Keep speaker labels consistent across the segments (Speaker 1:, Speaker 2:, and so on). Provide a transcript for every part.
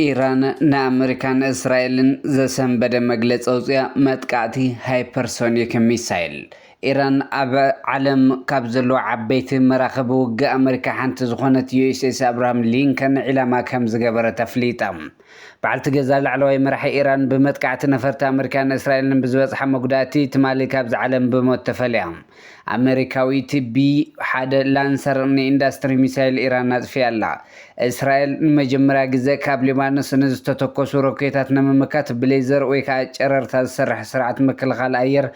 Speaker 1: ኢራን ንኣሜሪካን እስራኤልን ዘሰንበደ መግለፂ ኣውፅያ መጥቃዕቲ ሃይፐርሶኒክ ሚሳይል ኢራን ኣብ ዓለም ካብ ዘለዎ ዓበይቲ መራኸቢ ውግእ ኣሜሪካ ሓንቲ ዝኾነት ዩኤስኤስ ኣብርሃም ሊንከን ዒላማ ከም ዝገበረት ኣፍሊጣ በዓልቲ ገዛ ላዕለዋይ መራሒ ኢራን ብመጥቃዕቲ ነፈርቲ ኣሜሪካን እስራኤልን ብዝበፅሐ መጉዳእቲ ትማሊ ካብዚ ዓለም ብሞት ተፈልያ ኣሜሪካዊት ቢ1 ላንሰር ንኢንዱስትሪ ሚሳይል ኢራን ኣጥፍያ ኣላ እስራኤል ንመጀመርያ ግዜ ካብ ሊባኖስ ንዝተተኮሱ ሮኬታት ንምምካት ብሌዘር ወይ ከዓ ጨረርታ ዝሰርሕ ስርዓት መከላኸሊ ኣየር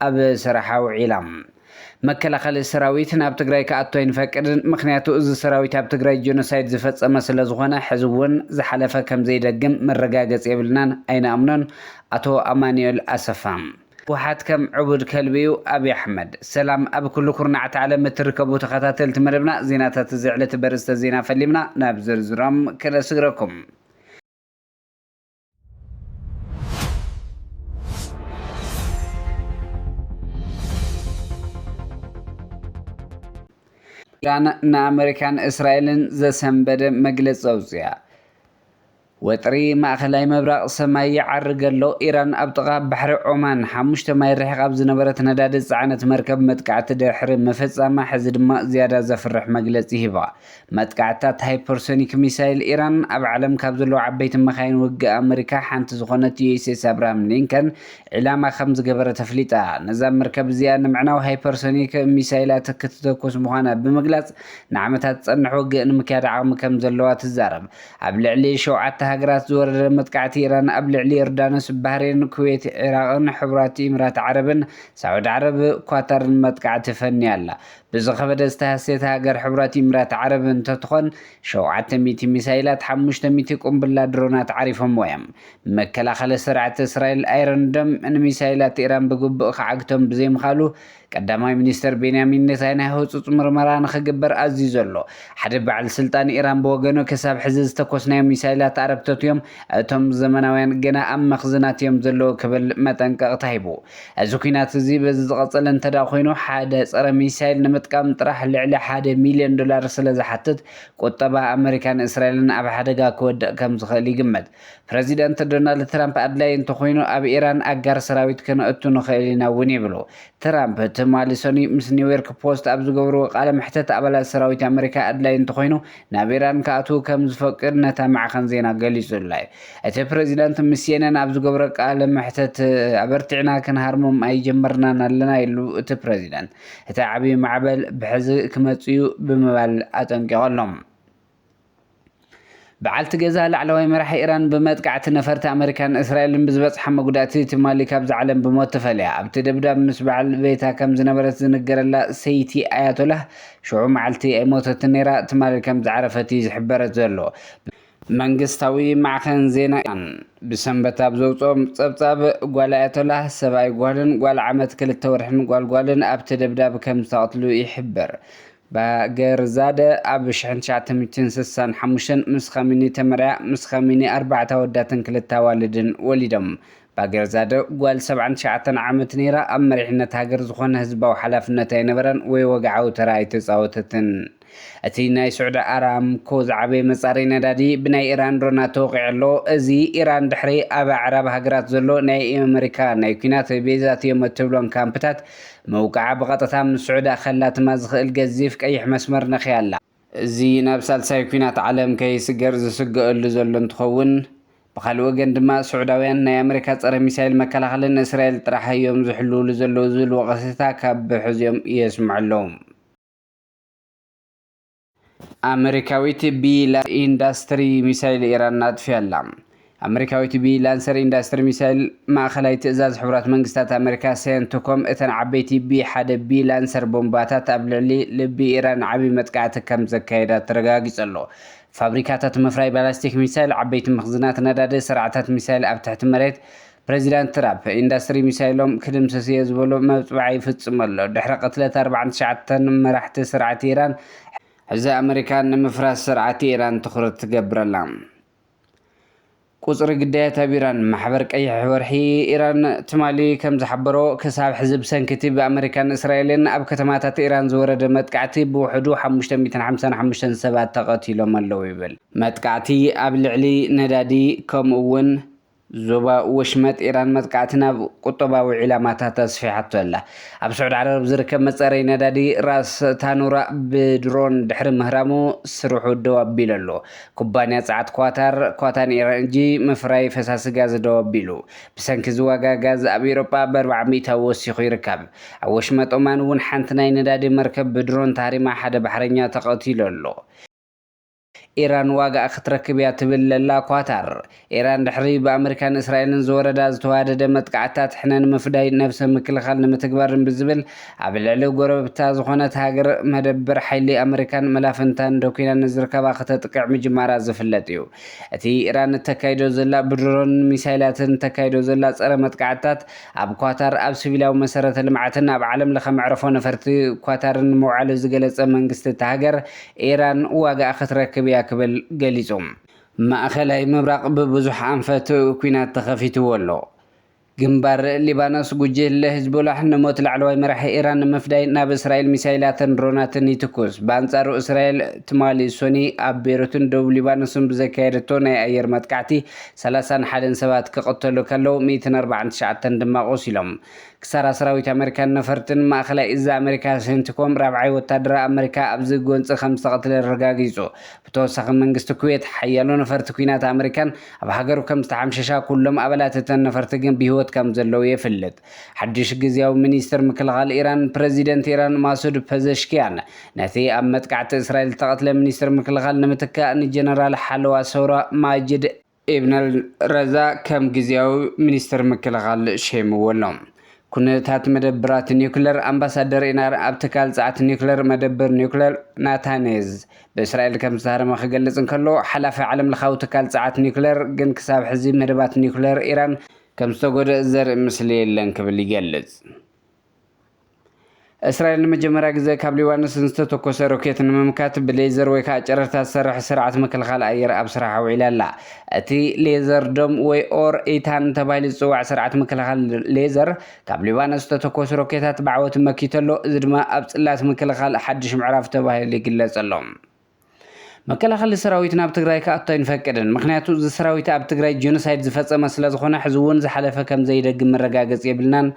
Speaker 1: ኣብ ስራሕ ውዒላ መከላኸሊ ሰራዊት ናብ ትግራይ ከኣቶ ይንፈቅድን ምክንያቱ እዚ ሰራዊት ኣብ ትግራይ ጄኖሳይድ ዝፈጸመ ስለ ዝኾነ ሕዚ እውን ዝሓለፈ ከም ዘይደግም መረጋገፂ የብልናን ኣይነኣምኖን ኣቶ ኣማኑኤል ኣሰፋ وحات كم عبود كلبيو أبي أحمد سلام أبو كل كرنعة على متركبو تخطاتل تمربنا زينات تزعلة برست زينة فلمنا نابزر زرام كلا سجركم كان أمريكان إسرائيل زسنبد مجلس زوزيا وطري ماخلاي مبرق سماي يعرقلو إيران أبطغى بحر عمان حمشت ما يرحق أبز نبرت نداد زعنة مركب متقعت دحر مفزة ما حزد ما زيادة زفرح مجلسي هبا متقعتات هايبرسونيك ميسايل إيران أب عالم كابزلو عبيت مخاين وقع أمريكا حانت زخونة يوسيس أبرام لينكن علامة 5 قبرة تفليتا نظام مركب زيادة معناه هايبرسونيك ميسايلات كتتوكوس مخانا بمجلس نعمتها تصنح وقع نمكاد عام كمزلوات الزارب أبلع لي شوعتها هجرات زور متقعت إيران قبل علي أردانس بحرين كويت عراق حبرات إمارات عربن سعود عرب قطر متقعت فنيالا بزخبة استهسيت هاجر حبرات إمارات عربن تتخن شوعت ميتي ميسايلات حمشت ميتي قنبلة درونات عارفهم ويم مكلا خل سرعة إسرائيل أيرن دم أن ميسايلات إيران بقب خعقتهم بزي مخالو قدامي منستر بنيامين نتنياهو صوت مرمرا نخجبر عزيزلو حد بعد سلطان إيران بوجنو كسب حزز تكوسنا ميسايلات عربتهم أتم زمناوين جنا أم مخزنات يوم زلو قبل متن كقطعيبو أزوكينات زي بزقصل انت داخينو حادث صار ميسايل نمتكام طرح لعلى $1 مليون سلازة حتت قطبة أمريكان إسرائيل أب حدقا كود كم زخلي جمد بريزيدنت دونالد ترامب أدلاين تخينو أب إيران أجر سراويت كانوا أتونو خيلنا ونيبلو ترامب تمالي سوني مس نيويورك بوست أبزو قبرو قال محتت أبلا سراويت أمريكا أدلاين تخينو نابيران كأتو كم زفكر نتا مع خنزينا قليسو اللاي أتى بريزيدنت مسيانا أبزو قبرو قال محتت أبرتعنا كان هرمم أي جمرنا لنا يلو أتى بريزيدنت أتى عبي معبل بحزق كمتسيو بمبال أتنكي غلهم بعلت جزاء لعلوي مرح إيران بمتقعت نفرت أمريكان إسرائيل بزبط حمى قداتي تمالي كابز عالم بموت تفليا بتدبدا مسبع البيت كم زنبرت زنقر الله سيتي آيات له شو معلتي موتة النيرة تمالي كم عرفتي زحبرت زلو منقستاوي مع خنزينا بسنبتا بزوطهم صبصاب قوال آيات له سباي قوالن قوال عمت كل التورحن قوالن أبتدبدا بكم تقتلو يحبر باقر زادة أبش حنشات ميتين سسان حموشن مسخاميني تمرع مسخاميني 4 وداتن كلتا والدن وليدم باقر زادة قوال 7 شعتن عامت نيرا أمريحنا تاقر زخون هزبا وحلافنا تاينبران ويوقعو تراي تساوتتن أتينا سعود أرام كوز عبي مصاري ندادي بناي إيران رونا توقع له أزي إيران دحري أبا عرب هقرات زلو ناي أمريكا ناي كينات بيزات يوم التبلون كامبتات موقع بغطتها من السعودة خلات مازخ القزيف كأيح مسمر نخيالا زي نابسال سايكينات عالم كي سقرز سقق اللي زلو انتخون بخال وقن دما سعوداوين ناي أمريكا تصري ميسايل مكالاخلن إسرائيل طرح يوم زحلو لزلو زلو وقصيتا كاب حزيوم يسمع لهم أمريكاويت بي إندستري ميسايل إيران نادفي اللام أمريكاويت بي لانسر إندستري ميسايل ما خلاي تأزاز حبرات منقستات أمريكا سينتوكم إتن عبيتي بي حد بي لانسر بومباتات أبلعلي لبي إيران عبي متقعت كم زكايدات ترقاقي صلو فابريكاتات مفراي بلاستيك ميسايل عبيت مخزنات نداد سرعتات ميسايل أب تحت مريت بريزيدنت ترامب إندستري ميسايلهم كلم سياز بولو مبعي فتسمالو دحرق 4 شعتن مرحت سرعة إيران إذا أمريكان مفراس سرعة إيران تخرج تقبر اللام ቁጽሪ ግዳያት ኣብ ኢራን ማሕበር ቀይሕ ወርሒ ኢራን ትማሊ ከም ዝሓበሮ ክሳብ ሕዝብ ሰንኪቲ ብኣሜሪካን እስራኤልን ኣብ ከተማታት ኢራን ዝወረደ መጥቃዕቲ ብውሕዱ 555 ሰባት ተቐቲሎም ኣለዉ ይብል። መጥቃዕቲ ኣብ ልዕሊ ነዳዲ ከምኡ እውን ዞባ ወሽመጥ ኢራን መጥቃዕቲ ናብ ቁጠባዊ ዕላማታት ኣስፊሓቶ ኣላ። ኣብ ስዑድ ዓረብ ዝርከብ መፀረይ ነዳዲ ራስ ታኑራ ብድሮን ድሕሪ ምህራሙ ስርሑ ደው ኣቢሉ ኣሎ። ኩባንያ ፀዓት ኳታር ኢነርጂ ምፍራይ ፈሳሲ ጋዝ ደው ኣቢሉ ብሰንኪ ዝዋጋ ጋዝ ኣብ ኤውሮጳ ብ400 ወሲኹ ይርከብ። ኣብ ወሽመጥ ኦማን እውን ሓንቲ ናይ ነዳዲ መርከብ ብድሮን ታሪማ ሓደ ባሕረኛ ተቐቲሉ ኣሎ። ኢራን ዋጋ ክትረክብ እያ ትብል ዘላ ኳታር ኢራን ድሕሪ ብኣሜሪካን እስራኤልን ዝወረዳ ዝተዋደደ መጥቃዕትታት ሕነን ምፍዳይ ነብሰ ምክልኻል ንምትግባርን ብዝብል ኣብ ልዕሊ ጎረቤታ ዝኾነት ሃገር መደበር ሓይሊ ኣሜሪካን መላፍንታን ደኩና ንዝርከባ ክተጥቅዕ ምጅማራ ዝፍለጥ እዩ። እቲ ኢራን ተካይዶ ዘላ ብድሮን ሚሳይላትን ተካይዶ ዘላ ፀረ መጥቃዕትታት ኣብ ኳታር ኣብ ሲቪላዊ መሰረተ ልምዓትን ኣብ ዓለም ለኸ መዕረፎ ነፈርቲ ኳታርን ምውዓሉ ዝገለጸ መንግስቲ እቲ ሃገር ኢራን ዋጋ ክትረክብ እያ ክብል ገሊጾም። ማእኸላይ ምብራቕ ብብዙሕ ኣንፈት ኩናት ተኸፊትዎ ኣሎ። ግንባር ሊባኖስ ጉጅለ ሂዝቦላህ ንሞት ላዕለዋይ መራሒ ኢራን ንምፍዳይ ናብ እስራኤል ሚሳይላትን ድሮናትን ይትኩስ። በኣንጻሩ እስራኤል ትማሊ ሶኒ ኣብ ቤይሩትን ደቡብ ሊባኖስን ብዘካየደቶ ናይ ኣየር መጥቃዕቲ 31 ሰባት ክቕተሉ ከለዉ 149 ድማ ቆሲሎም። ክሳራ ሰራዊት ኣሜሪካን ነፈርትን ማእኸላይ እዛ ኣሜሪካ ሴንቲኮም ራብዓይ ወታደራ ኣሜሪካ ኣብዚ ጎንፂ ከም ዝተቐተለ ረጋጊጹ። ብተወሳኺ መንግስቲ ኩዌት ሓያሎ ነፈርቲ ኩናት ኣሜሪካን ኣብ ሃገሩ ከም ዝተሓምሸሻ ኩሎም ኣባላት እተን ነፈርቲ ግን ብሂወት ከም ዘለዉ ይፍለጥ። ሓድሽ ግዝያዊ ሚኒስትር ምክልኻል ኢራን ፕሬዚደንት ኢራን ማሱድ ፐዘሽኪያን ነቲ ኣብ መጥቃዕቲ እስራኤል ተቐትለ ሚኒስትር ምክልኻል ንምትካእ ንጀነራል ሓለዋ ሰውራ ማጅድ ኢብነል ረዛ ከም ግዝያዊ ሚኒስትር ምክልኻል ሸይምዎ ኣሎም። ኩነታት መደብራት ኒውክለር ኣምባሳደር ኢራን ኣብ ትካል ፀዓት ኒውክለር መደበር ኒውክለር ናታንዝ ብእስራኤል ከም ዝተሃረመ ክገልጽ እንከሎ ሓላፊ ዓለም ለኻዊ ትካል ፀዓት ኒውክለር ግን ክሳብ ሕዚ መደባት ኒውክለር ኢራን ከም ዝተጎድአ ዘርኢ ምስሊ የለን ክብል ይገልጽ። እስራኤል ንመጀመርያ ግዜ ካብ ሊባኖስ ዝተተኮሰ ሮኬት ንምምካት ብሌዘር ወይ ከዓ ጨረርታ ዝሰርሕ ስርዓት ምክልኻል ኣየር ኣብ ስራሕ ኣውዒላ ኣላ። እቲ ሌዘር ዶም ወይ ኦር ኢታን ተባሂሉ ዝፅዋዕ ስርዓት ምክልኻል ሌዘር ካብ ሊባኖስ ዝተተኮሱ ሮኬታት ብዓወት መኪቱ ኣሎ። እዚ ድማ ኣብ ጽላት ምክልኻል ሓድሽ ምዕራፍ ተባሂሉ ይግለጽ ኣሎ። መከላኸሊ ሰራዊት ናብ ትግራይ ከኣቶ ኣይንፈቅድን ምክንያቱ እዚ ሰራዊት ኣብ ትግራይ ጄኖሳይድ ዝፈጸመ ስለ ዝኾነ ሕዚ እውን ዝሓለፈ ከም ዘይደግም መረጋገጽ የብልናን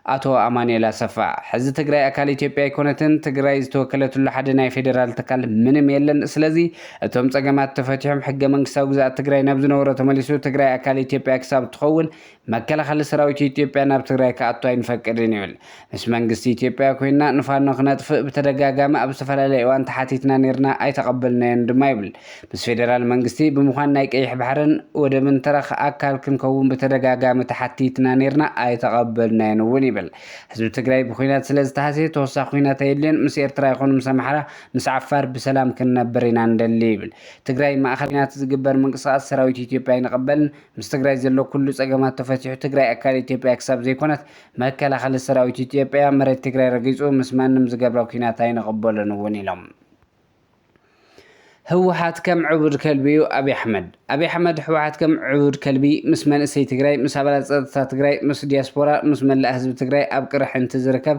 Speaker 1: አቶ አማኑኤል አሰፋ ሕዚ ትግራይ አካል ኢትዮጵያ ይኮነትን ትግራይ ዝተወከለትሉ ሓደ ናይ ፌደራል ተካል ምንም የለን። ስለዚ እቶም ጸገማት ተፈቲሖም ሕገ መንግስታዊ ግዛት ትግራይ ናብ ዝነበሮ ተመሊሱ ትግራይ አካል ኢትዮጵያ ክሳብ ትኸውን መከላኸሊ ሰራዊት ኢትዮጵያ ናብ ትግራይ ከኣቶ ኣይንፈቅድን ይብል። ምስ መንግስቲ ኢትዮጵያ ኮይና ንፋኖ ክነጥፍእ ብተደጋጋሚ ኣብ ዝተፈላለየ እዋን ተሓቲትና ነርና ኣይተቐበልናዮን ድማ ይብል። ምስ ፌደራል መንግስቲ ብምዃን ናይ ቀይሕ ባሕርን ወደብን ተረኽ ኣካል ክንከውን ብተደጋጋሚ ተሓቲትና ነርና ኣይተቐበልናዮን እውን ይብል። ህዝቢ ትግራይ ብኩናት ስለ ዝተሃስየ ተወሳኺ ኩናት የድልዮን ምስ ኤርትራ ይኹን ምስ ኣምሓራ ምስ ዓፋር ብሰላም ክንነብር ኢና ንደሊ ይብል። ትግራይ ማእኸል ኩናት ዝግበር ምንቅስቓስ ሰራዊት ኢትዮጵያ ኣይንቐበልን። ምስ ትግራይ ዘሎ ኩሉ ጸገማት ተፈቲሑ ትግራይ አካል ኢትዮጵያ ክሳብ ዘይኮነት መከላኸሊ ሰራዊት ኢትዮጵያ መሬት ትግራይ ረጊጹ ምስ ማንም ዝገብሮ ኩናት ኣይንቐበሉን እውን ኢሎም። ህወሓት ከም ዕቡድ ከልቢ አብይ አሕመድ ህወሓት ከም ዕቡድ ከልቢ ምስ መንእሰይ ትግራይ ምስ ኣባላት ፀጥታ ትግራይ ምስ ዲያስፖራ ምስ መላእ ህዝቢ ትግራይ ኣብ ቅርሕንቲ ዝርከብ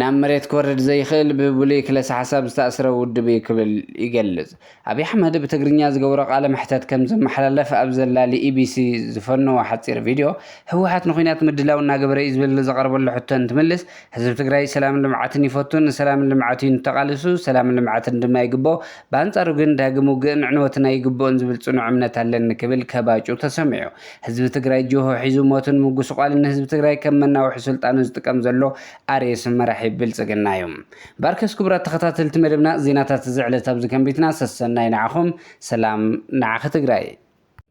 Speaker 1: ናብ መሬት ክወርድ ዘይኽእል ብብሉይ ክለሳ ሓሳብ ዝተኣስረ ውድብ ክብል ይገልጽ። አብይ አሕመድ ብትግርኛ ዝገብሮ ቃለ መሕተት ከም ዘመሓላለፈ ኣብ ዘላሊ ኢቢሲ ዝፈነወ ሓፂር ቪድዮ ህወሓት ንኩናት ምድላው እናገበረ እዩ ዝብል ዘቐርበሉ ሕቶ እንትምልስ ህዝቢ ትግራይ ሰላምን ልምዓትን ይፈቱን ሰላምን ልምዓትን ተቃልሱ ሰላምን ልምዓትን ድማ ይግብኦ በአንጻሩ ግን ዳግም ውግእን ዕንወትን ኣይግብኦን ዝብል ጽኑዕ እምነት ኣለኒ ክብል ከባጩ ተሰሚዑ። ህዝቢ ትግራይ ጆሆ ሒዙ ሞትን ምጉስቋልን ህዝቢ ትግራይ ከም መናውሒ ስልጣኑ ዝጥቀም ዘሎ ኣርኤስ መራሒ ብልጽግና እዩ። ባርከስ ክቡራት ተኸታተልቲ መደብና ዜናታት ዝዕለት ኣብዚ ከንቢትና ሰሰናይ ንዓኹም ሰላም ንዓኺ ትግራይ።